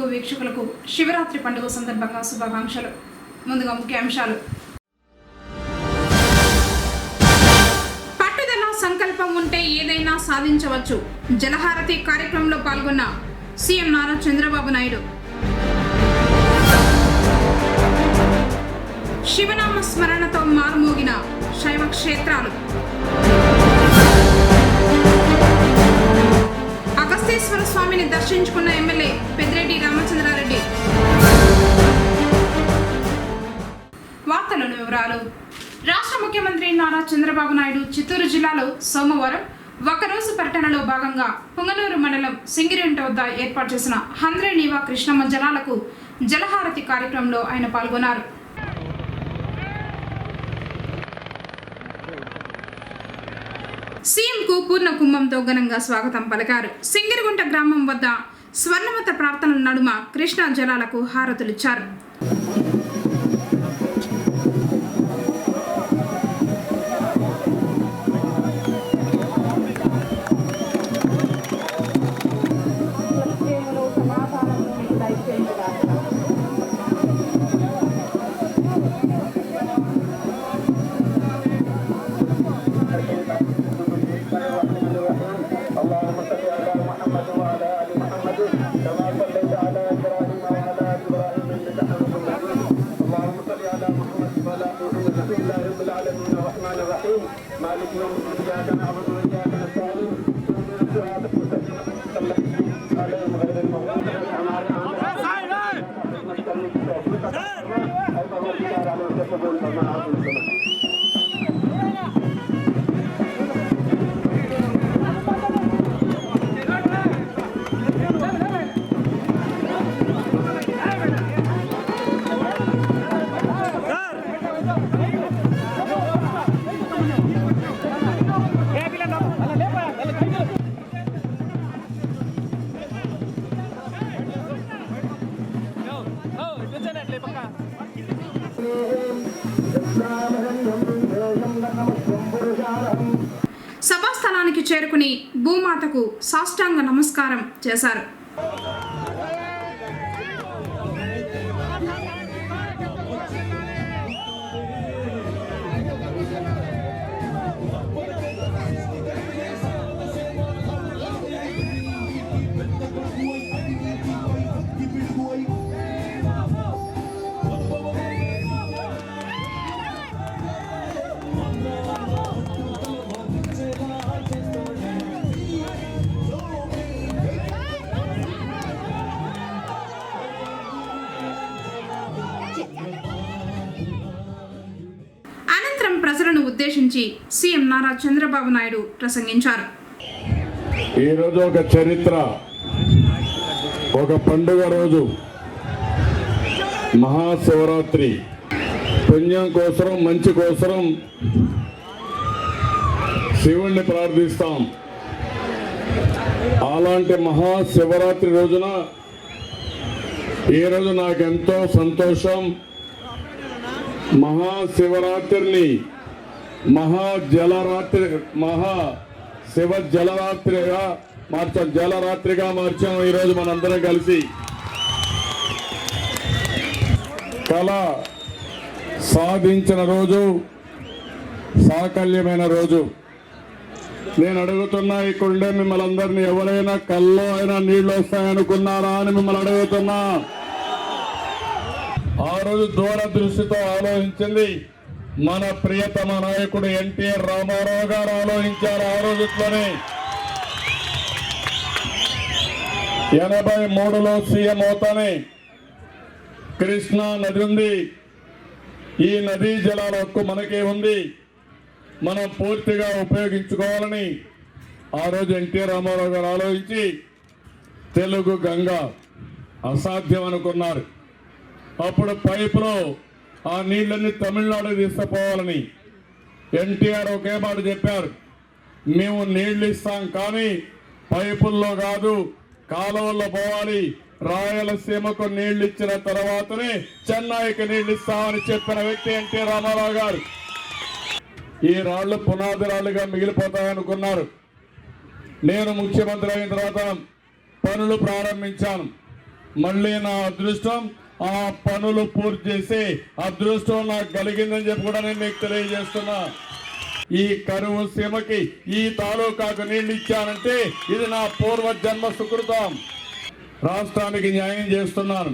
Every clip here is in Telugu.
తెలుగు వీక్షకులకు శివరాత్రి పండుగ సందర్భంగా శుభాకాంక్షలు. ముందుగా ముఖ్యాంశాలు. పట్టుదల సంకల్పం ఉంటే ఏదైనా సాధించవచ్చు. జలహారతి కార్యక్రమంలో పాల్గొన్న సీఎం నారా చంద్రబాబు నాయుడు. శివనామ స్మరణతో మారుమోగిన శైవ క్షేత్రాలు. అగస్తేశ్వర స్వామిని దర్శించుకున్న ఎమ్మెల్యే పెద్దిరెడ్డి రామచంద్రారెడ్డి. వార్తలను వివరాలు. రాష్ట్ర ముఖ్యమంత్రి నారా చంద్రబాబు నాయుడు చిత్తూరు జిల్లాలో సోమవారం ఒకరోజు పర్యటనలో భాగంగా పుంగనూరు మండలం సింగిరింట వద్ద ఏర్పాటు చేసిన హంద్రే నీవా కృష్ణమ్మ జలాలకు జలహారతి కార్యక్రమంలో ఆయన పాల్గొన్నారు. సీఎంకు పూర్ణ కుంభంతో ఘనంగా స్వాగతం పలికారు. సింగిరిగుంట గ్రామం వద్ద స్వర్ణమత ప్రార్థనల నడుమ కృష్ణా జలాలకు హారతులిచ్చారు. సభాస్థలానికి చేరుకుని భూమాతకు సాష్టాంగ నమస్కారం చేశారు. ప్రజలను ఉద్దేశించి సీఎం నారా చంద్రబాబు నాయుడు ప్రసంగించారు. ఈరోజు ఒక చరిత్ర, ఒక పండుగ రోజు, మహాశివరాత్రి. పుణ్యం కోసం, మంచి కోసం శివుణ్ణి ప్రార్థిస్తాం. అలాంటి మహాశివరాత్రి రోజున ఈరోజు నాకెంతో సంతోషం. మహాశివరాత్రిని శివ జలరాత్రిగా మార్చాం. ఈరోజు మనందరం కలిసి కళ సాధించిన రోజు, సాకల్యమైన రోజు. నేను అడుగుతున్నా, ఇక్కడుండే మిమ్మల్ని అందరినీ, ఎవరైనా కల్లో అయినా నీళ్లు వస్తాయనుకున్నారా అని మిమ్మల్ని అడుగుతున్నా. ఆ రోజు దూరదృష్టితో ఆలోచించింది మన ప్రియతమ నాయకుడు ఎన్టీఆర్ రామారావు గారు ఆలోచించారు. ఆ రోజులోనే 83లో సీఎం అవుతానే కృష్ణా నది ఉంది, ఈ నదీ జలాల హక్కు మనకే ఉంది, మనం పూర్తిగా ఉపయోగించుకోవాలని ఆ రోజు ఎన్టీఆర్ రామారావు గారు ఆలోచించి తెలుగు గంగ అసాధ్యం అనుకున్నారు. అప్పుడు పైపులో ఆ నీళ్ళని తమిళనాడు తీసుకుపోవాలని ఎన్టీఆర్ ఒకే మాట చెప్పారు, మేము నీళ్లు ఇస్తాం కానీ పైపుల్లో కాదు, కాలువల్లో పోవాలి, రాయలసీమకు నీళ్లు ఇచ్చిన తర్వాతనే చెన్నైకి నీళ్లు ఇస్తామని చెప్పిన వ్యక్తి ఎన్టీ రామారావు గారు. ఈ రాళ్లు పునాది రాళ్లుగా మిగిలిపోతాయనుకున్నారు. నేను ముఖ్యమంత్రి అయిన తర్వాత పనులు ప్రారంభించాను. మళ్ళీ నా అదృష్టం ఆ పనులు పూర్తి చేసి అదృష్టం నాకు కలిగిందని చెప్పి కూడా నేను మీకు తెలియజేస్తున్నా. ఈ కరువు సీమకి ఈ తాలూకాకు నీళ్లు ఇచ్చానంటే ఇది నా పూర్వ జన్మ సుకృతం. రాష్ట్రానికి న్యాయం చేస్తున్నాను.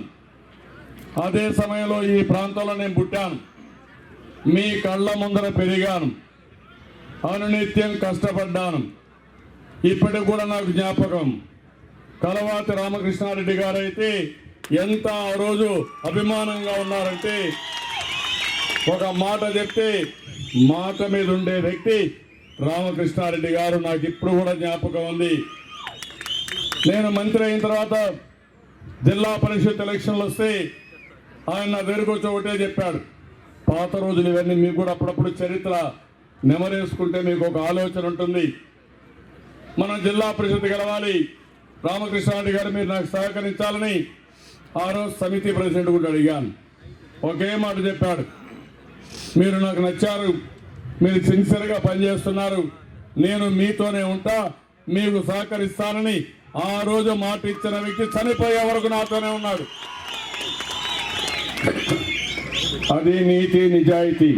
అదే సమయంలో ఈ ప్రాంతంలో నేను పుట్టాను, మీ కళ్ళ ముందర పెరిగాను, అనునిత్యం కష్టపడ్డాను. ఇప్పటికి కూడా నాకు జ్ఞాపకం, కలవాతి రామకృష్ణారెడ్డి గారు అయితే ఎంత ఆ రోజు అభిమానంగా ఉన్నారంటే, ఒక మాట చెప్తే మాట మీద ఉండే వ్యక్తి రామకృష్ణారెడ్డి గారు. నాకు ఇప్పుడు కూడా జ్ఞాపకం ఉంది. నేను మంత్రి అయిన తర్వాత జిల్లా పరిషత్ ఎలక్షన్లు వస్తే ఆయన నా దగ్గరకు వచ్చి ఒకటే చెప్పాడు, పాత రోజులు ఇవన్నీ మీకు కూడా అప్పుడప్పుడు చరిత్ర నెమరేసుకుంటే మీకు ఒక ఆలోచన ఉంటుంది. మనం జిల్లా పరిషత్ గెలవాలి, రామకృష్ణారెడ్డి గారు మీరు నాకు సహకరించాలని ఆ రోజు సమితి ప్రెసిడెంట్ కూడా అడిగాను. ఒకే మాట చెప్పాడు, మీరు నాకు నచ్చారు, మీరు సిన్సియర్గా పనిచేస్తున్నారు, నేను మీతోనే ఉంటా, మీకు సహకరిస్తానని ఆ రోజు మాట ఇచ్చిన వ్యక్తి చనిపోయే వరకు నాతోనే ఉన్నాడు. అది నీతి నిజాయితీ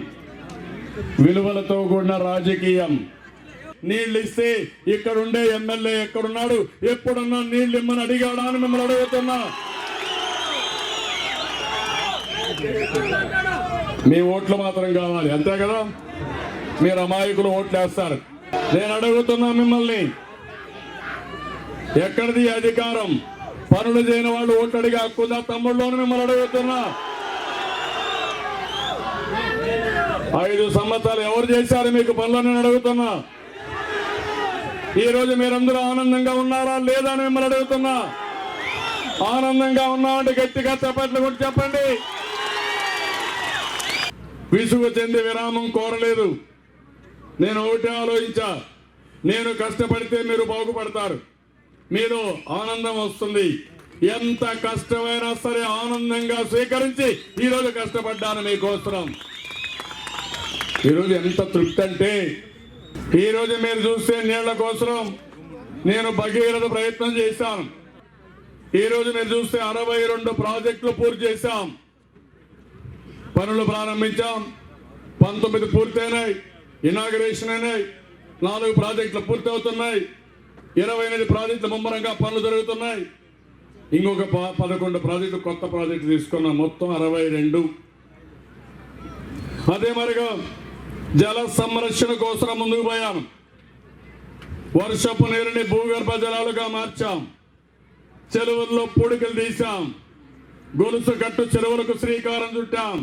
విలువలతో కూడిన రాజకీయం. నీళ్ళు ఇస్తే ఇక్కడుండే ఎమ్మెల్యే ఎక్కడున్నాడు, ఎప్పుడున్నా నీళ్ళు ఇమ్మని అడిగాడా అని మిమ్మల్ని అడుగుతున్నా. మీ ఓట్లు మాత్రం కావాలి, అంతే కదా. మీరు అమాయకులు ఓట్లు వేస్తారు. నేను అడుగుతున్నా మిమ్మల్ని, ఎక్కడిది అధికారం? పనులు చేయని వాళ్ళు ఓట్లు అడిగే హక్కుందా తమ్ముళ్ళని మిమ్మల్ని అడుగుతున్నా. 5 సంవత్సరాలు ఎవరు చేశారు మీకు పనులు నేను అడుగుతున్నా. ఈ రోజు మీరందరూ ఆనందంగా ఉన్నారా లేదా అని మిమ్మల్ని అడుగుతున్నా. ఆనందంగా ఉన్నామంటే గట్టిగా చప్పట్లు కూడా చెప్పండి. విసుగు చెంది విరామం కోరలేదు. నేను ఒకటే ఆలోచించా, నేను కష్టపడితే మీరు బాగుపడతారు, మీరు ఆనందం వస్తుంది. ఎంత కష్టమైనా సరే ఆనందంగా స్వీకరించి ఈరోజు కష్టపడ్డాను మీకోసం. ఈరోజు ఎంత తృప్తి అంటే, ఈరోజు మీరు చూస్తే నీళ్ల కోసం నేను భగీరథ ప్రయత్నం చేశాను. ఈరోజు మీరు చూస్తే 62 ప్రాజెక్టులు పూర్తి చేశాం, పనులు ప్రారంభించాం. 19 పూర్తయినాయి, ఇనాగరేషన్ అయినాయి. 4 ప్రాజెక్టులు పూర్తి అవుతున్నాయి. 28 ప్రాజెక్టులు ముమ్మరంగా పనులు జరుగుతున్నాయి. ఇంకొక 11 ప్రాజెక్టులు కొత్త ప్రాజెక్టులు తీసుకున్నాం, మొత్తం 62. అదే మరిగా జల సంరక్షణ కోసం ముందుకు పోయాను. వర్షపు నీరుని భూగర్భ జలాలుగా మార్చాం, చెరువుల్లో పూడికలు తీశాం, గొలుసు కట్టు చెరువులకు శ్రీకారం చుట్టాం.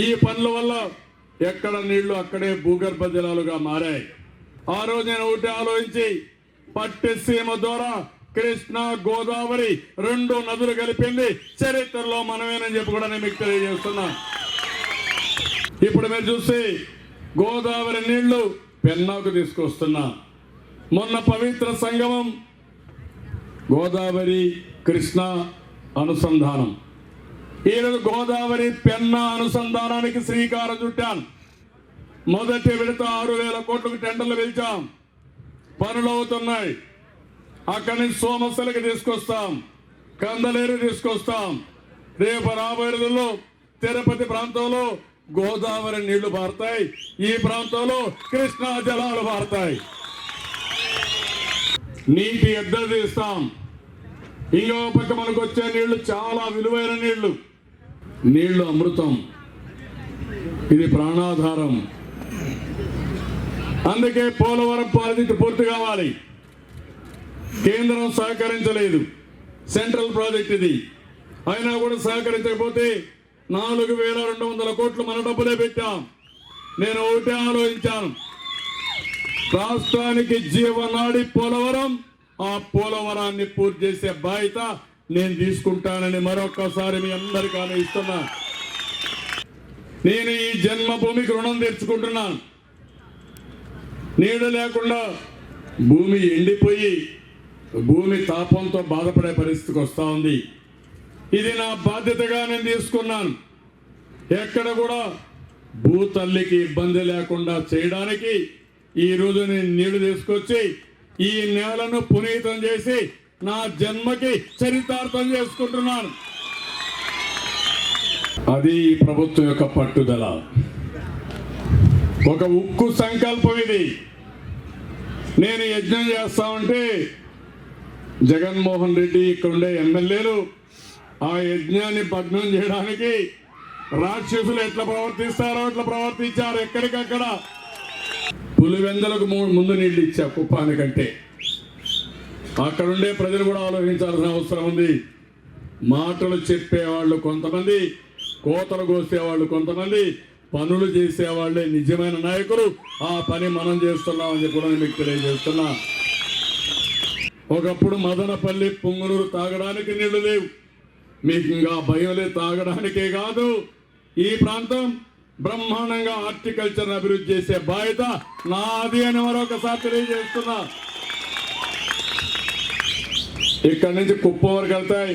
ఈ పనుల వల్ల ఎక్కడ నీళ్లు అక్కడే భూగర్భ జలాలుగా మారాయి. ఆ రోజు నేను ఒకటి ఆలోచించి, పట్టిసీమ ద్వారా కృష్ణా గోదావరి 2 నదులు కలిపింది చరిత్రలో మనమేనని చెప్పి కూడా నేను మీకు తెలియజేస్తున్నా. ఇప్పుడు మీరు చూస్తే గోదావరి నీళ్లు పెన్నాకు తీసుకొస్తున్నా. మొన్న పవిత్ర సంగమం గోదావరి కృష్ణా అనుసంధానం. ఈరోజు గోదావరి పెన్నా అనుసంధానానికి శ్రీకారం చుట్టాను. మొదటి విడత 6,000 కోట్లకు టెండర్లు పిలిచాం, పనులు అవుతున్నాయి. అక్కడి నుంచి సోమశిలకి తీసుకొస్తాం, కందలేరు తీసుకొస్తాం. రేపు రాబోయే రోజుల్లో తిరుపతి ప్రాంతంలో గోదావరి నీళ్లు పారుతాయి, ఈ ప్రాంతంలో కృష్ణా జలాలు పారుతాయి. నీటి ఎద్దలు తీస్తాం. ఇంకో పక్క మనకు వచ్చే నీళ్లు చాలా విలువైన నీళ్లు, నీళ్లు అమృతం, ఇది ప్రాణాధారం. అందుకే పోలవరం ప్రాజెక్టు పూర్తి కావాలి. కేంద్రం సహకరించలేదు, సెంట్రల్ ప్రాజెక్ట్ ఇది, అయినా కూడా సహకరించకపోతే 4,200 కోట్లు మన డబ్బులే పెట్టాం. నేను ఒకటే ఆలోచించాను, రాష్ట్రానికి జీవనాడి పోలవరం, ఆ పోలవరాన్ని పూర్తి చేసే బాధ్యత నేను తీసుకుంటానని మరొక్కసారి మీ అందరికీ హామీ ఇస్తున్నా. నేను ఈ జన్మభూమికి రుణం తీర్చుకుంటున్నాను. నీళ్లు లేకుండా భూమి ఎండిపోయి భూమి తాపంతో బాధపడే పరిస్థితికి వస్తూ ఉంది. ఇది నా బాధ్యతగా నేను తీసుకున్నాను. ఎక్కడ కూడా భూతల్లికి ఇబ్బంది లేకుండా చేయడానికి ఈరోజు నేను నీళ్లు తీసుకొచ్చి ఈ నేలను పునీతం చేసి నా జన్మకి చరితార్థం చేసుకుంటున్నాను. అది ఈ ప్రభుత్వం యొక్క పట్టుదల, ఒక ఉక్కు సంకల్పం. ఇది నేను యజ్ఞం చేస్తా ఉంటే జగన్మోహన్ రెడ్డి ఇక్కడుండే ఎమ్మెల్యేలు ఆ యజ్ఞాన్ని భగ్నం చేయడానికి రాక్షసులు ఎట్లా ప్రవర్తిస్తారో అట్లా ప్రవర్తించారు. ఎక్కడికక్కడ పులివెందలకు ముందు నీళ్ళు ఇచ్చా కుప్పానికంటే. అక్కడుండే ప్రజలు కూడా ఆలోచించాల్సిన అవసరం ఉంది. మాటలు చెప్పేవాళ్ళు కొంతమంది, కోతలు కోసేవాళ్ళు కొంతమంది, పనులు చేసేవాళ్లే నిజమైన నాయకులు. ఆ పని మనం చేస్తున్నామని చెప్పి కూడా మీకు తెలియజేస్తున్నా. ఒకప్పుడు మదనపల్లి పుంగనూరు తాగడానికి నీళ్లు లేవు. మీకు ఇంకా భయం లేదు, తాగడానికే కాదు. ఈ ప్రాంతం బ్రహ్మాండంగా హార్టికల్చర్ అభివృద్ధి చేసే బాధ్యత నాది అని మరొకసారి తెలియజేస్తున్నా. ఇక్కడి నుంచి కుప్పం వరకు వెళ్తాయి.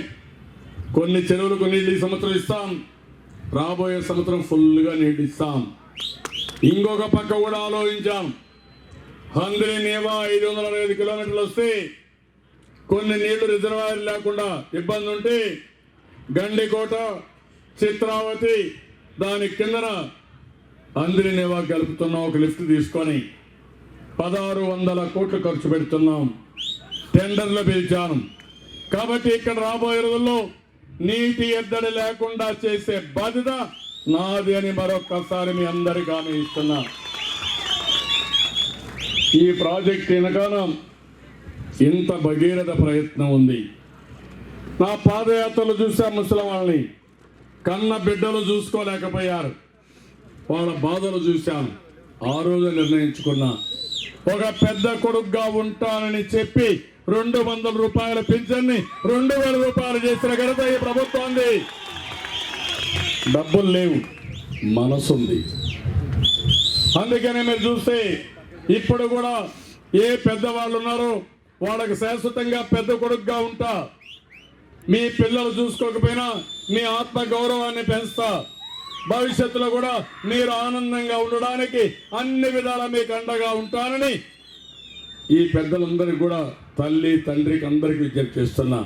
కొన్ని చెరువులకు నీళ్ళు ఈ సంవత్సరం ఇస్తాం, రాబోయే సంవత్సరం ఫుల్గా నీళ్ళు ఇస్తాం. ఇంకొక పక్క కూడా ఆలోచించాం. హంద్రీ నేవా 565 కిలోమీటర్లు వస్తే కొన్ని నీళ్లు రిజర్వాయర్ లేకుండా ఇబ్బంది ఉంటే గండికోట, చిత్రావతి దాని కిందన హంద్రీ నేవా కలుపుతున్నాం. ఒక లిఫ్ట్ తీసుకొని 1600 కోట్లు ఖర్చు పెడుతున్నాం. టెండర్లు పిలిచాను. కాబట్టి ఇక్కడ రాబోయే రోజుల్లో నీటి ఎద్దడి లేకుండా చేసే బాధ్యత నాది అని మరొక్కసారి మీ అందరికీ హామీ ఇస్తున్నా. ఈ ప్రాజెక్ట్ వెనకాల ఇంత భగీరథ ప్రయత్నం ఉంది. నా పాదయాత్రలు చూసా, ముసలి వాళ్ళని కన్న బిడ్డలు చూసుకోలేకపోయారు, వాళ్ళ బాధలు చూశాను. ఆ రోజు నిర్ణయించుకున్నా, ఒక పెద్ద కొడుకుగా ఉంటానని చెప్పి 200 రూపాయల పింఛన్ని 2000 రూపాయలు చేసిన ఘనత ఈ ప్రభుత్వాన్ని. డబ్బులు లేవు, మనసుంది. అందుకనే మీరు చూస్తే ఇప్పుడు కూడా ఏ పెద్దవాళ్ళు ఉన్నారో వాళ్ళకి శాశ్వతంగా పెద్ద కొడుకుగా ఉంటా. మీ పిల్లలు చూసుకోకపోయినా మీ ఆత్మ గౌరవాన్ని పెంచుతా. భవిష్యత్తులో కూడా మీరు ఆనందంగా ఉండడానికి అన్ని విధాలా మీకు అండగా ఉంటానని ఈ పెద్దలందరికీ కూడా, తల్లి తండ్రికి అందరికీ విజ్ఞప్తి చేస్తున్నా.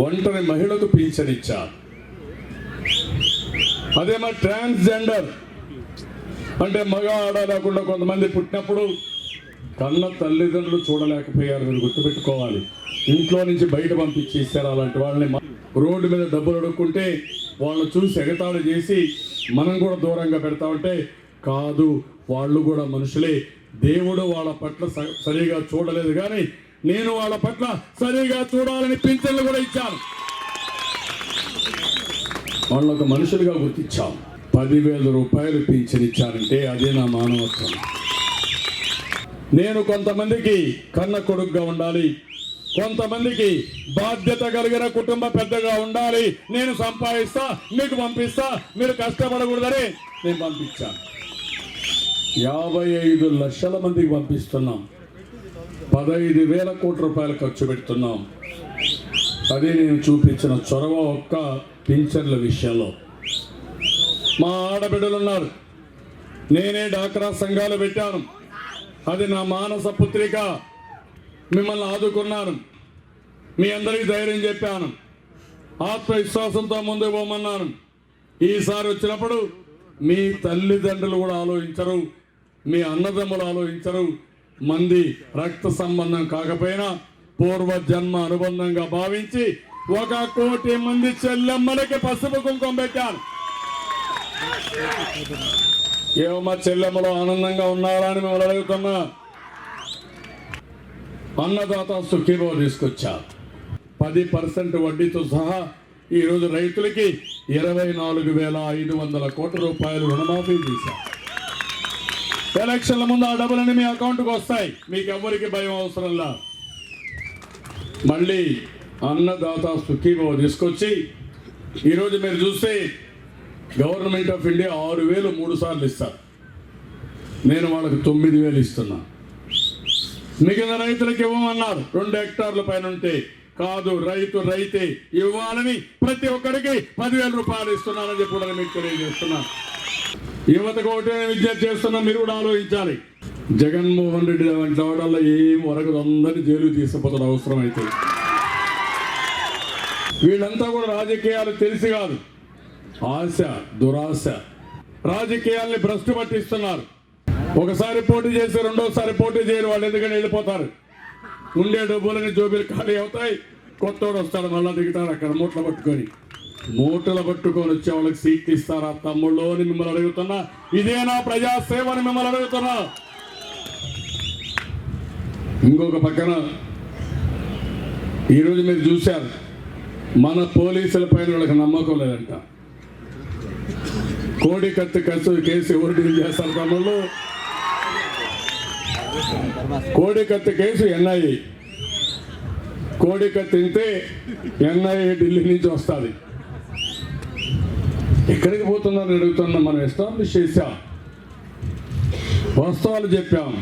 ఒంటరి మహిళకు పింఛన్ ఇచ్చా. అదే మరి ట్రాన్స్జెండర్ అంటే మగ ఆడ లేకుండా కొంతమంది పుట్టినప్పుడు కన్న తల్లిదండ్రులు చూడలేకపోయారు. మీరు గుర్తుపెట్టుకోవాలి. ఇంట్లో నుంచి బయట పంపించేశారు. అలాంటి వాళ్ళని రోడ్డు మీద డబ్బులు అడుక్కుంటే వాళ్ళని చూసి ఎగతాళి చేసి మనం కూడా దూరంగా పెడతామంటే కాదు, వాళ్ళు కూడా మనుషులే. దేవుడు వాళ్ళ పట్ల సరిగా చూడలేదు, కానీ నేను వాళ్ళ పట్ల సరిగా చూడాలని పింఛన్లు కూడా ఇచ్చాను. వాళ్ళొక మనుషులుగా గుర్తించాం. 10,000 రూపాయలు పింఛన్ ఇచ్చారంటే అదే నా మానవత్వం. నేను కొంతమందికి కన్న కొడుకుగా ఉండాలి, కొంతమందికి బాధ్యత కలిగిన కుటుంబ పెద్దగా ఉండాలి. నేను సంపాదిస్తా, మీకు పంపిస్తా, మీరు కష్టపడకూడదని నేను పంపించాను. 55 లక్షల మందికి పంపిస్తున్నాం. 15,000 కోట్ల రూపాయలు ఖర్చు పెడుతున్నాం. అదే నేను చూపించిన చొరవ ఒక్క పింఛన్ల విషయంలో. మా ఆడబిడ్డలు ఉన్నారు. నేనే డాక్రా సంఘాలు పెట్టాను. అది నా మానస పుత్రిక. మిమ్మల్ని ఆదుకున్నాను, మీ అందరికీ ధైర్యం చెప్పాను, ఆత్మవిశ్వాసంతో ముందుకు పోమన్నాను. ఈసారి వచ్చినప్పుడు మీ తల్లిదండ్రులు కూడా ఆలోచించరు, మీ అన్నదమ్ములు ఆలోచించరు. మంది రక్త సంబంధం కాకపోయినా పూర్వ జన్మ అనుబంధంగా భావించి 1 కోటి మంది చెల్లెమ్మలకి పసుపు కుంకుమ పెట్టాను. ఏమో చెల్లెమ్మలు ఆనందంగా ఉన్నారా అని మిమ్మల్ని అడుగుతున్నా. అన్నదాత సుఖీభవ తీసుకొచ్చా. 10% వడ్డీతో సహా ఈరోజు రైతులకి 24,500 కోట్ల రూపాయలు రుణమాఫీ చేశాం. ఎలక్షన్ల ముందు ఆ డబ్బులన్నీ మీ అకౌంట్కి వస్తాయి. మీకు ఎవరికి భయం అవసరంలా. మళ్ళీ అన్నదాత సుఖీభవ తీసుకొచ్చి ఈరోజు మీరు చూస్తే గవర్నమెంట్ ఆఫ్ ఇండియా 6,000 3 సార్లు ఇస్తారు. నేను వాళ్ళకి 9,000 ఇస్తున్నా. మిగిలిన రైతులకు ఇవ్వమన్నారు. 2 హెక్టార్ల పైన ఉంటే కాదు, రైతే ఇవ్వాలని ప్రతి ఒక్కరికి 10,000 రూపాయలు ఇస్తున్నానని చెప్పి కూడా మీకు తెలియజేస్తున్నా. యువతకు ఒకటే విజ్ఞప్తి చేస్తున్నా, మీరు కూడా ఆలోచించాలి. జగన్మోహన్ రెడ్డి వంటి వల్ల ఏం వరకు అందరినీ జైలు తీసుకుపోతున్న అవసరం అయితే వీళ్ళంతా కూడా రాజకీయాలు తెలిసి కాదు, ఆశ దురాశ రాజకీయాల్ని భ్రష్టు పట్టిస్తున్నారు. ఒకసారి పోటీ చేసి రెండోసారి పోటీ చేయరు వాళ్ళు, ఎందుకని వెళ్ళిపోతారు. ఉండే డబ్బులని జోబీలు ఖాళీ అవుతాయి, కొత్తోడు వస్తాడు, మళ్ళీ దిగుతాడు అక్కడ మూటలు పట్టుకొని వచ్చే వాళ్ళకి సీట్లు ఇస్తారా తమ్ముళ్ళు అని మిమ్మల్ని అడుగుతున్నా. ఇదేనా ప్రజాసేవ అని మిమ్మల్ని అడుగుతున్నా. ఇంకొక పక్కన ఈరోజు మీరు చూశారు, మన పోలీసుల పైన వాళ్ళకి నమ్మకం లేదంట. కోడి కత్తి కేసు ఎవరు డీల్ చేస్తారు తమ్ముళ్ళు? కోడి కత్తి కేసు ఎన్ఐఏ, కోడి కత్తి తింటే ఎన్ఐఏ ఢిల్లీ నుంచి వస్తుంది. ఎక్కడికి పోతున్నారని అడుగుతున్నా. మనం ఎస్టాబ్లిష్ చేశాం, వాస్తవాలు చెప్పాం.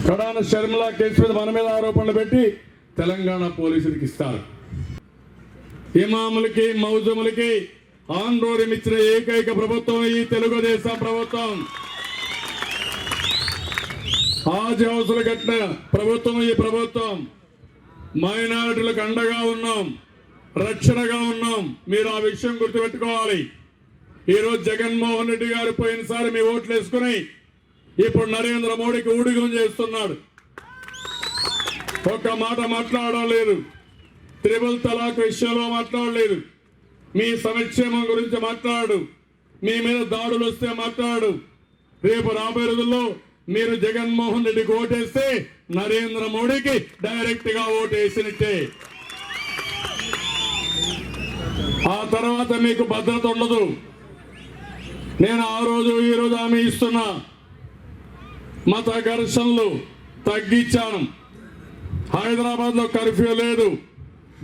కడాన షర్మిలా కేసు మీద మన మీద ఆరోపణలు పెట్టి తెలంగాణ పోలీసులకి ఇస్తారు. ఇమాములకి మౌజములకి ఆందోళన ఇచ్చిన ఏకైక ప్రభుత్వం ఈ తెలుగుదేశం ప్రభుత్వం. హాజ్ హౌస్లు కట్టిన ప్రభుత్వం ఈ ప్రభుత్వం. మైనారిటీలకు అండగా ఉన్నాం, రక్షణగా ఉన్నాం. మీరు ఆ విషయం గుర్తుపెట్టుకోవాలి. ఈరోజు జగన్మోహన్ రెడ్డి గారు పోయినసారి మీ ఓట్లు వేసుకుని ఇప్పుడు నరేంద్ర మోడీకి ఊడిగం చేస్తున్నాడు. ఒక్క మాట మాట్లాడడం లేదు, త్రిబుల్ తలాక్ విషయంలో మాట్లాడలేదు, మీ సంక్షేమం గురించి మాట్లాడు, మీ మీద దాడులు వస్తే మాట్లాడు. రేపు రాబోయే రోజుల్లో మీరు జగన్మోహన్ రెడ్డికి ఓటేస్తే నరేంద్ర మోడీకి డైరెక్ట్ గా ఓటేసినట్టే. ఆ తర్వాత మీకు భద్రత ఉండదు. నేను ఆ రోజు ఈ రోజు హామీ ఇస్తున్నా, మత ఘర్షణలు తగ్గించాను. హైదరాబాద్ లో కర్ఫ్యూ లేదు.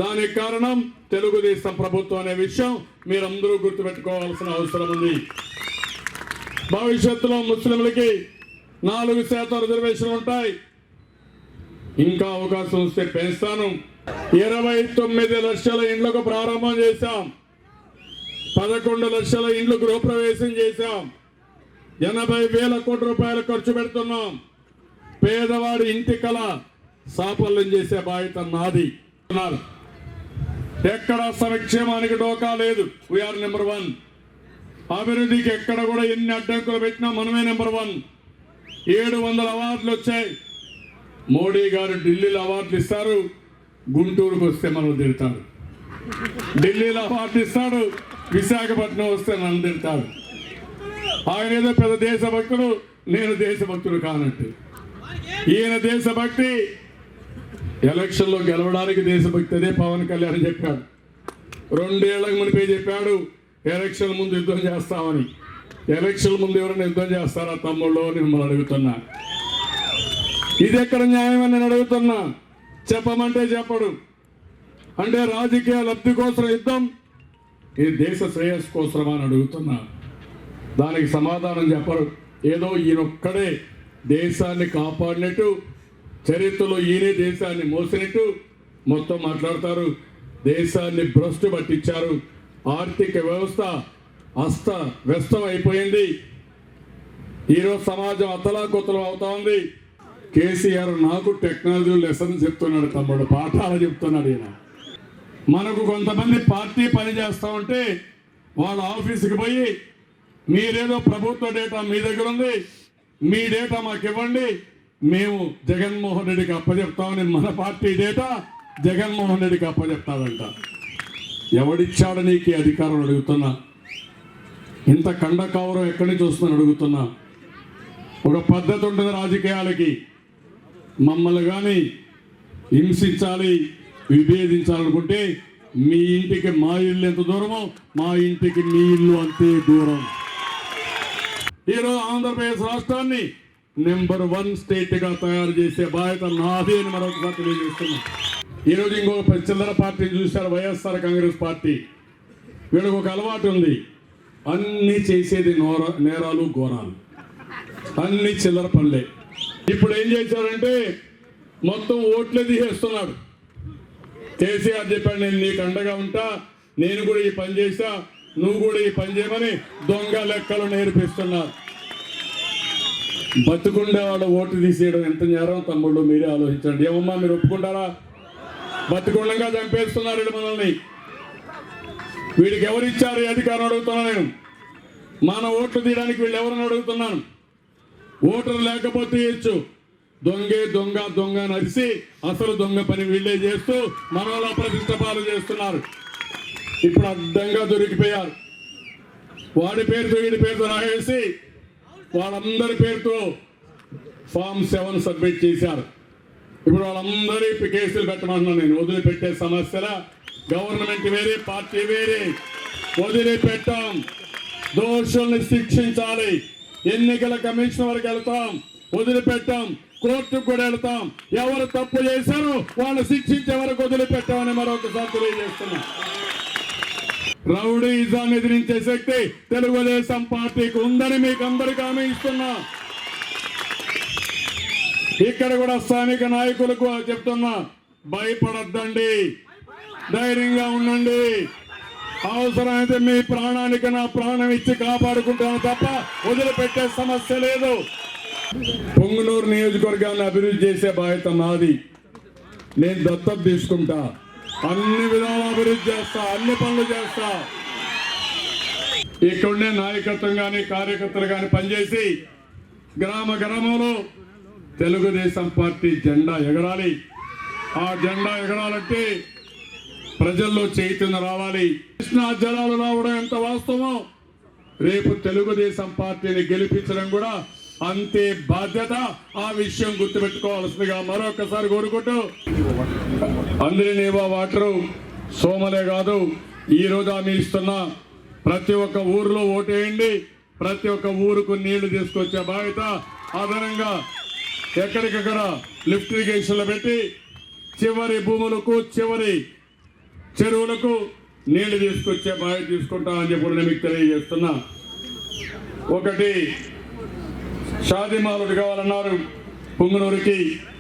దానికి కారణం తెలుగుదేశం ప్రభుత్వం అనే విషయం మీరందరూ గుర్తుపెట్టుకోవాల్సిన అవసరం ఉంది. భవిష్యత్తులో ముస్లింలకి 4% రిజర్వేషన్ ఉంటాయి. ఇంకా అవకాశం వస్తే పెంచుతాను. 29 లక్షల ఇండ్లకు ప్రారంభం చేశాం, 11 లక్షల ఇండ్లు గృహప్రవేశం చేశాం, 80,000 కోట్ల రూపాయలు ఖర్చు పెడుతున్నాం. పేదవాడి ఇంటి కళ సాఫల్యం చేసే బాధ్యత నాది. ఎక్కడ సంక్షేమానికి డోకా లేదు. We are number 1. అభివృద్ధికి ఎక్కడ కూడా ఎన్ని అడ్డంకులు పెట్టినా మనమే నెంబర్ 1. 700 అవార్డులు వచ్చాయి. మోడీ గారు ఢిల్లీలో అవార్డులు ఇస్తారు, గుంటూరుకు వస్తే మనం తిడతాడు. ఢిల్లీలో అవార్డు ఇస్తాడు, విశాఖపట్నం వస్తే నన్ను తిడతాడు. ఆయన ఏదో పెద్ద దేశభక్తుడు, నేను దేశభక్తుడు కానట్టు. ఈయన దేశభక్తి ఎలక్షన్లో గెలవడానికి దేశభక్తి. అదే పవన్ కళ్యాణ్ చెప్పాడు. 2 ఏళ్లకు మునిపే చెప్పాడు ఎలక్షన్ ముందు యుద్ధం చేస్తామని. ఎలక్షన్ ముందు ఎవరైనా యుద్ధం చేస్తారా తమ్ముళ్ళు అని మిమ్మల్ని అడుగుతున్నా. ఇది ఎక్కడ న్యాయం అని నేను అడుగుతున్నా. చెప్పమంటే చెప్పడు. అంటే రాజకీయ లబ్ధి కోసం యుద్ధం, ఇది దేశ శ్రేయస్సు కోసం అని అడుగుతున్నా. దానికి సమాధానం చెప్పరు. ఏదో ఈయనొక్కడే దేశాన్ని కాపాడినట్టు, చరిత్రలో ఈయనే దేశాన్ని మోసినట్టు మొత్తం మాట్లాడతారు. దేశాన్ని భ్రష్టు పట్టించారు. ఆర్థిక వ్యవస్థ అస్త వ్యస్తం అయిపోయింది. ఈరోజు సమాజం అతలాకుతలం అవుతా ఉంది. కేసీఆర్ నాకు టెక్నాలజీ లెసన్ చెప్తున్నాడు తమ్ముడు, పాఠాలు చెప్తున్నాడు. ఈయన మనకు కొంతమంది పార్టీ పని చేస్తా ఉంటే వాళ్ళ ఆఫీస్కి పోయి మీరేదో ప్రభుత్వ డేటా మీ దగ్గర ఉంది, మీ డేటా మాకు ఇవ్వండి, మేము జగన్మోహన్ రెడ్డికి అప్పచెప్తామని మన పార్టీ డేటా జగన్మోహన్ రెడ్డికి అప్పచెప్తాడంట. ఎవడిచ్చాడు నీకు ఈ అధికారం అడుగుతున్నా. ఇంత కండకావరం ఎక్కడి నుంచి వస్తుందని అడుగుతున్నా. ఒక పద్ధతి ఉంటుంది రాజకీయాలకి. మమ్మల్ని కానీ హింసించాలి, విభేదించాలనుకుంటే మీ ఇంటికి మా ఇల్లు ఎంత దూరమో మా ఇంటికి మీ ఇల్లు అంతే దూరం. ఈరోజు ఆంధ్రప్రదేశ్ రాష్ట్రాన్ని నెంబర్ 1 స్టేట్గా తయారు చేసే బాధ్యత నాది అని మరొకసారి తెలియజేస్తున్నాం. ఈరోజు ఇంకొక చిల్లర పార్టీని చూశారు, వైఎస్ఆర్ కాంగ్రెస్ పార్టీ. వీళ్ళకి ఒక అలవాటు ఉంది, అన్నీ చేసేది నేరాలు ఘోరాలు, అన్ని చిల్లర పనులే. ఇప్పుడు ఏం చేశారంటే మొత్తం ఓట్లే తీసేస్తున్నాడు. కేసీఆర్ చెప్పాడు, నేను నీకు అండగా ఉంటా, నేను కూడా ఈ పని చేశా, నువ్వు కూడా ఈ పని చేయమని దొంగ లెక్కలు నేర్పిస్తున్నారు. బతుకుండే వాళ్ళ ఓటు తీసేయడం ఎంత నేరం తమ్ముళ్ళు, మీరే ఆలోచించండి. ఏమమ్మా మీరు ఒప్పుకుంటారా? బతుకుండగా చంపేస్తున్నారు మనల్ని. వీడికి ఎవరిచ్చారు ఈ అధికారం అడుగుతున్నా నేను. మన ఓట్లు తీయడానికి వీళ్ళు ఎవరని అడుగుతున్నాను. ఓటరు లేకపోతే ఇచ్చు దొంగే దొంగ దొంగ నడిసి అసలు దొంగ పని వీళ్ళే చేస్తూ మనలో ప్రతిష్టపాలు చేస్తున్నారు. ఇప్పుడు అడ్డంగా దొరికిపోయారు. వాడి పేరుతో వీడి పేరుతో రాయేసి వాళ్ళందరి పేరుతో ఫామ్ 7 సబ్మిట్ చేశారు. ఇప్పుడు వాళ్ళందరి కేసులు పెట్టమంటున్నాను నేను. వదిలిపెట్టే సమస్యల గవర్నమెంట్ వేరే, పార్టీ వేరే. వదిలిపెట్టాం. దోషుల్ని శిక్షించాలి. ఎన్నికల కమిషన్ వరకు వెళ్తాం, వదిలిపెట్టాం. కోర్టుకు కూడా వెళ్తాం. ఎవరు తప్పు చేశారో వాళ్ళు శిక్షించే వరకు వదిలిపెట్టామని మరొకసారి తెలియజేస్తున్నాం. రౌడీజాన్ని ఎదిరించే శక్తి తెలుగుదేశం పార్టీకి ఉందని మీకు అందరికీ హామీ ఇస్తున్నా. ఇక్కడ కూడా స్థానిక నాయకులకు చెప్తున్నా, భయపడద్దండి, ధైర్యంగా ఉండండి. అవసరమైతే మీ ప్రాణానికి నా ప్రాణం ఇచ్చి కాపాడుకుంటాను తప్ప వదిలిపెట్టే సమస్య లేదు. పొంగనూరు నియోజకవర్గాన్ని అభివృద్ధి చేసే బాధ్యత నాది. నేను దత్తత తీసుకుంటా, అన్ని విధాలు అభివృద్ధి చేస్తా, అన్ని పనులు చేస్తా. ఇక్కడనే నాయకత్వం కానీ కార్యకర్తలు కానీ పనిచేసి గ్రామ గ్రామంలో తెలుగుదేశం పార్టీ జెండా ఎగరాలి. ఆ జెండా ఎగరాలంటే ప్రజల్లో చైతన్యం రావాలి. కృష్ణా జలాలు రావడం ఎంత వాస్తవమో రేపు తెలుగుదేశం పార్టీని గెలిపించడం కూడా అంతే బాధ్యత. ఆ విషయం గుర్తుపెట్టుకోవాల్సిందిగా మరొకసారి కోరుకుంటూ, అందరినీ వాటరు సోమలే కాదు, ఈ రోజు హామీ ఇస్తున్నా, ప్రతి ఒక్క ఊరిలో ఓటేయండి. ప్రతి ఒక్క ఊరుకు నీళ్లు తీసుకొచ్చే బాధ్యత. అదనంగా ఎక్కడికక్కడ లిఫ్ట్ ఇరిగేషన్లు పెట్టి చివరి భూములకు, చివరి చెరువులకు నీళ్లు తీసుకొచ్చే బాధ్యత తీసుకుంటామని చెప్పి నేను మీకు తెలియజేస్తున్నా. ఒకటి, షాదీ మహల్ ఒకటి కావాలన్నారు. పొంగనూరుకి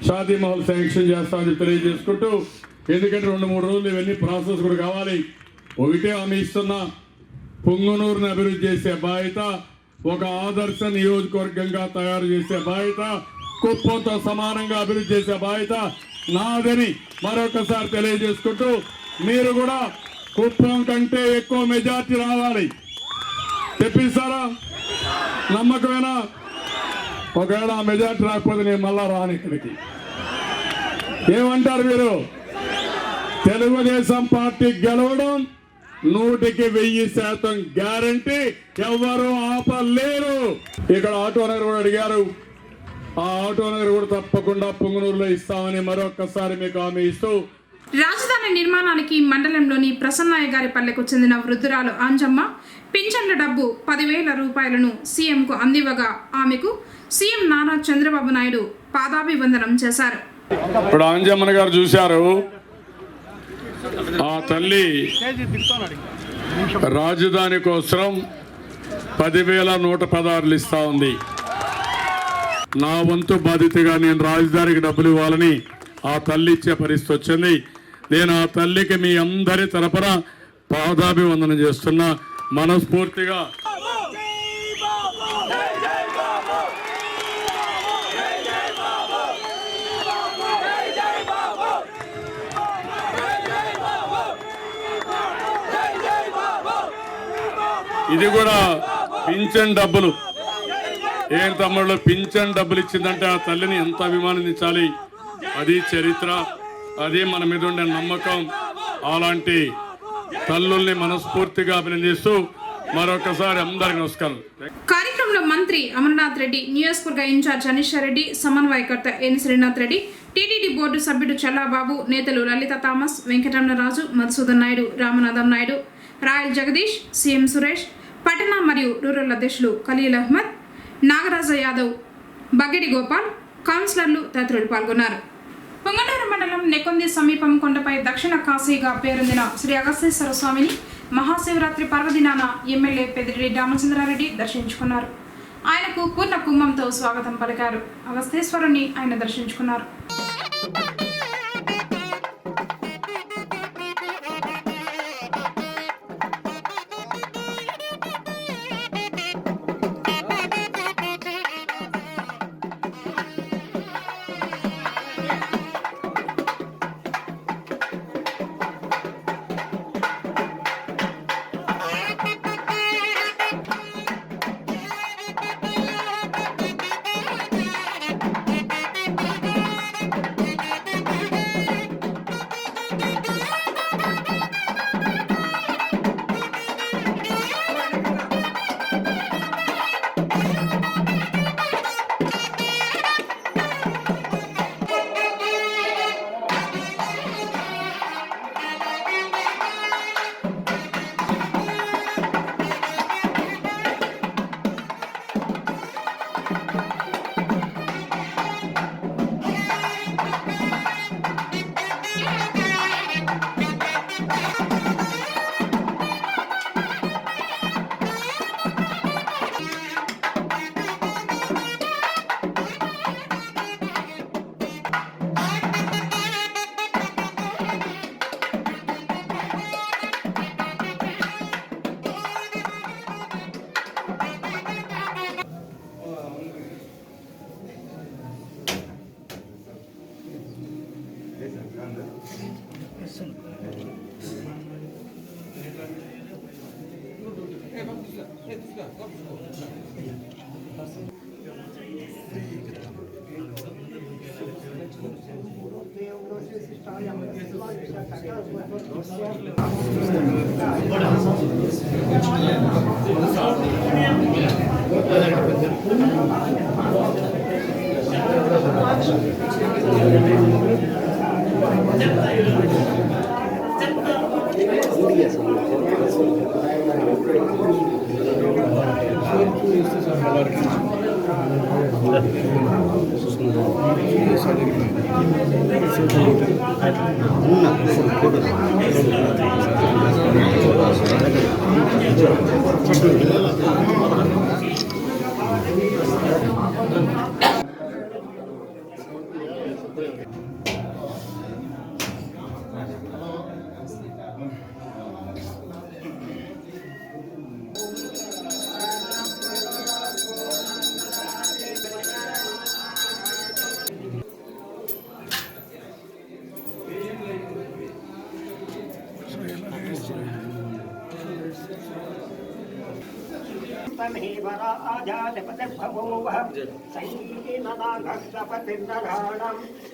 షాదీ మహల్ శాంక్షన్ చేస్తామని తెలియజేసుకుంటూ, ఎందుకంటే 2-3 రోజులు ఇవన్నీ ప్రాసెస్ కూడా కావాలి. ఒకటే హామీ ఇస్తున్నా, పొంగనూరుని అభివృద్ధి చేసే బాధ్యత, ఒక ఆదర్శ నియోజకవర్గంగా తయారు చేసే బాధ్యత, కుప్పంతో సమానంగా అభివృద్ధి చేసే బాధ్యత నాదని మరొకసారి తెలియజేసుకుంటూ, మీరు కూడా కుప్పం కంటే ఎక్కువ మెజార్టీ రావాలి. తెప్పిస్తారా? నమ్మకమేనా? ఒకవేళ ఆ మెజార్టీ రాకపోతే నేను మళ్ళా రాను ఇక్కడికి. ఏమంటారు మీరు? తెలుగుదేశం పార్టీ గెలవడం 100% గ్యారంటీ, ఎవరు ఆపలేరు. ఇక్కడ ఆటో నగర్ కూడా అడిగారు. ఆ ఆటో నగర్ కూడా తప్పకుండా పొంగనూరులో ఇస్తామని మరొకసారి మీకు హామీ ఇస్తూ, రాజధాని నిర్మాణానికి మండలంలోని ప్రసన్నాయ గారి పల్లెకు చెందిన వృద్ధురాలు అంజమ్మ పింఛన్ల డబ్బు 10,000 రూపాయలను సీఎంకు అందివ్వగా ఆమెకు సీఎం నారా చంద్రబాబు నాయుడు పాదాభివందనం చేశారు. ఇప్పుడు అంజమ్మన్ గారు చూశారు, ఆ తల్లి రాజధాని కోసం 10,116 ఇస్తా ఉంది. నా వంతు బాధ్యతగా నేను రాజధానికి డబ్బులు ఇవ్వాలని ఆ తల్లి ఇచ్చే పరిస్థితి వచ్చింది. నేను ఆ తల్లికి మీ అందరి తరపున పాదాభివందనం చేస్తున్నా మనస్ఫూర్తిగా. ఇది కూడా పింఛన్ డబ్బులు. ఏం తమ్ముళ్ళు, పింఛన్ డబ్బులు ఇచ్చిందంటే ఆ తల్లిని ఎంత అభిమానించాలి. అది చరిత్ర, అది మన మీద ఉండే నమ్మకం. అలాంటి తల్లుల్ని మనస్ఫూర్తిగా అభినందిస్తూ మరొకసారి అందరికి నమస్కారం. కార్యక్రమంలో మంత్రి అమర్నాథ్ రెడ్డి, నియోజకవర్గ ఇన్ఛార్జ్ అనీషారెడ్డి, సమన్వయకర్త N Srinath Reddy, TTD board సభ్యుడు చల్లాబాబు, నేతలు లలిత థామస్, వెంకటరమణరాజు, మధుసూదన్ నాయుడు, రామనాథం నాయుడు, రాయల్ జగదీష్, సీఎం సురేష్, పట్టణ మరియు రూరల్ అధ్యక్షులు ఖలీల్ అహ్మద్, నాగరాజ యాదవ్, బగ్గడి గోపాల్, కౌన్సిలర్లు తదితరులు పాల్గొన్నారు. పొంగనూరు మండలం నెకొంది సమీపం కొండపై దక్షిణ కాశీగా పేరొందిన శ్రీ అగస్తేశ్వర స్వామిని మహాశివరాత్రి పర్వదినాన ఎమ్మెల్యే పెద్దిరెడ్డి రామచంద్రారెడ్డి దర్శించుకున్నారు. ఆయనకు పూర్ణ కుంభంతో స్వాగతం పలికారు. అగస్తేశ్వరుని ఆయన దర్శించుకున్నారు.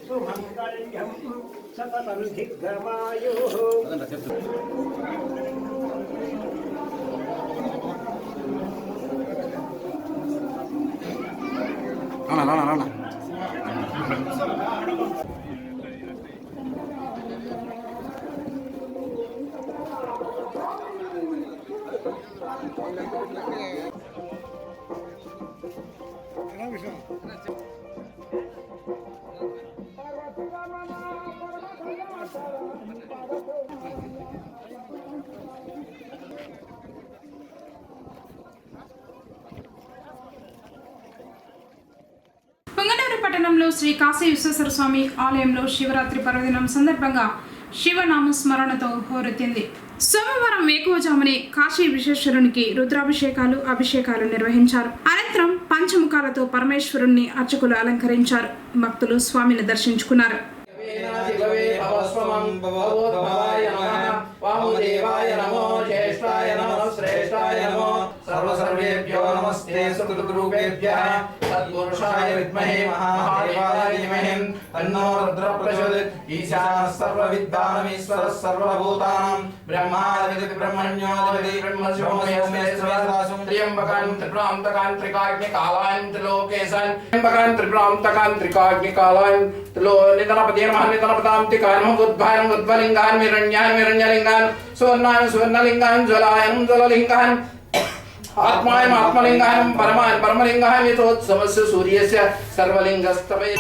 सुमंगल्यं सकलं दिग्गमायुः పుంగనూరు పట్టణంలో శ్రీ కాశీ విశ్వేశ్వర స్వామి ఆలయంలో శివరాత్రి పర్వదినం సందర్భంగా శివనామ స్మరణతో హోరెత్తింది. సోమవారం వేకువజామునే కాశీ విశ్వేశ్వరునికి రుద్రాభిషేకాలు అభిషేకాలు నిర్వహించారు. అనంతరం పంచముఖాలతో పరమేశ్వరుణ్ణి అర్చకులు అలంకరించారు. భక్తులు స్వామిని దర్శించుకున్నారు. वामुदेवाय नमो ज्येष्ठाय नमो श्रेष्ठाय नमो सर्वसर्वेभ्यो नमस्ते सुकृतरूपेभ्यः तत्पुरुषाय विद्महे महादेवाय धीमहि तन्नो रुद्रः प्रचोदयात् ईशानः सर्वविद्यानामीश्वरः सर्वभूतानां ब्रह्मादिति ब्रह्मण्योदिति ब्रह्मस्योमेश्वरः त्र्यम्बकान् त्रिपुरान्तकान् त्रिकाग्निकालान् त्रिलोकेशान् त्र्यम्बकान् त्रिपुरान्तकान् त्रिकाग्निकालान् निधनपते नमः निधनपदान्तिकान् उद्भारम् उद्वलिङ्गान् विरण्यान् विरण्यलिङ्गान् सुवर्णान् सुवर्णलिङ्गान् ज्वलायन् ज्वललिङ्गान् आत्मायम् आत्मलिङ्गान् परमान् परमलिङ्गान् यतोत्सवस्य सूर्यस्य सर्वलिङ्गस्तवे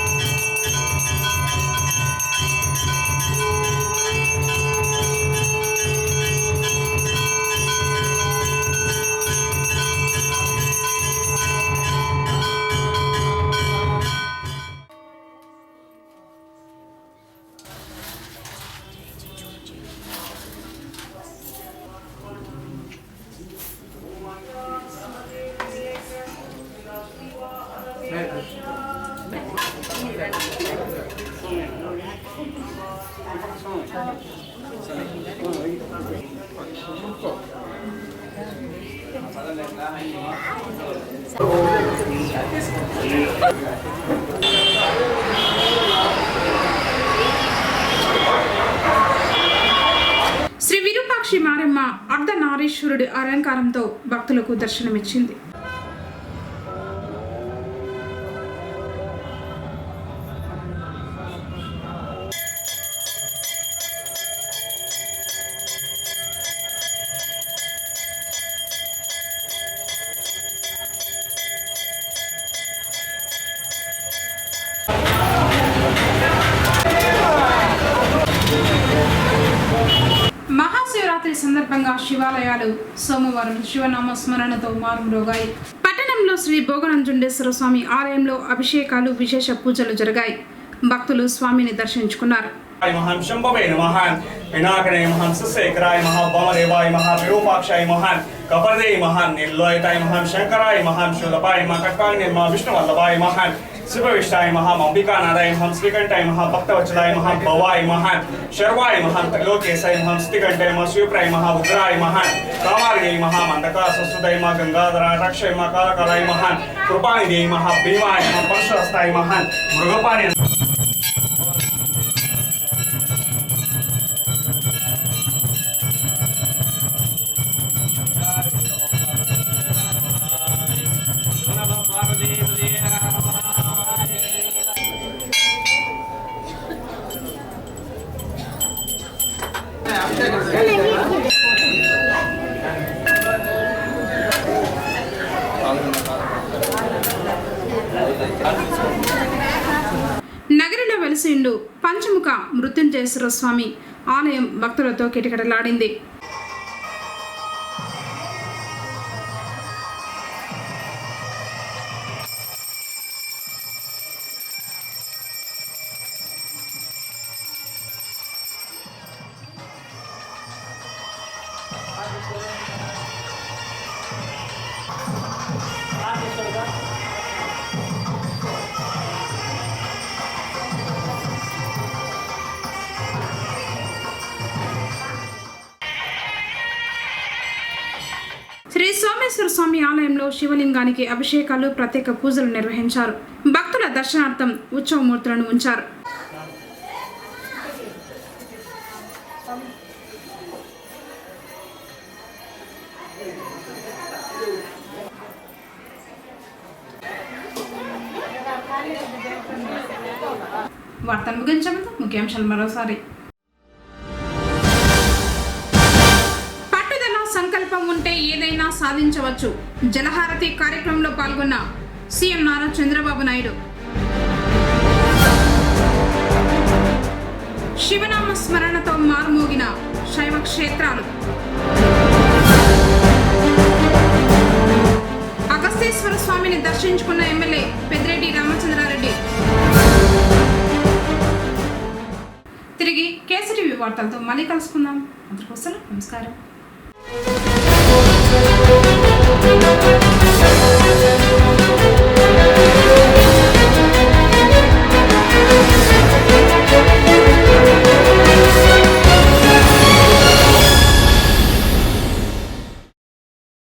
శ్రీ విరూపాక్షి మారమ్మ అర్ధనారీశ్వరుడి అలంకారంతో భక్తులకు దర్శనమిచ్చింది. మహాశివరాత్రి సందర్భంగా శివాలయాలు సోమవారం శివనామ స్మరణతో మారుమ్రోగాయి. పట్టణంలో శ్రీ భోగనంజుండేశ్వర స్వామి ఆలయంలో అభిషేకాలు విశేష పూజలు జరిగాయి. భక్తులు స్వామిని దర్శించుకున్నారు. महान शंभवे महान पिनाकने महान सस्यकराय महावामदेवाय महाविरूपाक्षाय महान कपर्दे महान निर्लोयताय महान शंकराय महान शूलपाय महाकटकाग्नि महाविष्णुवल्लभाय महान शिवविष्टाय महाम अंबिकानादाय महाम श्रीकंठाय महाम भक्तवत्सलाय महाम भवाय महाम शर्वाय महाम त्रिलोकेशाय महाम स्थिकंठाय महाम शिवप्राय महाम उग्राय महाम कामार्गय महाम अंधकासुदाय महाम गंगाधराक्षय महाम कालकालाय महाम कृपानिधि महाम भीमाय महाम परशुहस्ताय महाम मृगपाणि నగరిలో వెలిసిండు పంచముఖ మృత్యుంజయేశ్వర స్వామి ఆలయం భక్తులతో కిటకిటలాడింది. శ్రీ సోమేశ్వర స్వామి ఆలయంలో శివలింగానికి అభిషేకాలు, ప్రత్యేక పూజలు నిర్వహించారు. భక్తుల దర్శనార్థం ఉత్సవమూర్తులను ఉంచారు. వార్తలు ముగించే ముందు ముఖ్యాంశాలు మరోసారి. సంకల్పం ఉంటే ఏదైనా సాధించవచ్చు. జలహారతి కార్యక్రమంలో పాల్గొన్న సీఎం నారా చంద్రబాబు నాయుడు. శివనామ స్మరణతో మారుమోగిన శైవ క్షేత్రాలు. అగస్తేశ్వర స్వామిని దర్శించుకున్న ఎమ్మెల్యే పెద్దిరెడ్డి రామచంద్రారెడ్డి. తిరిగి కేసీటీవీ వార్తలతో మళ్ళీ కలుసుకుందాం. అందరికోసం నమస్కారం.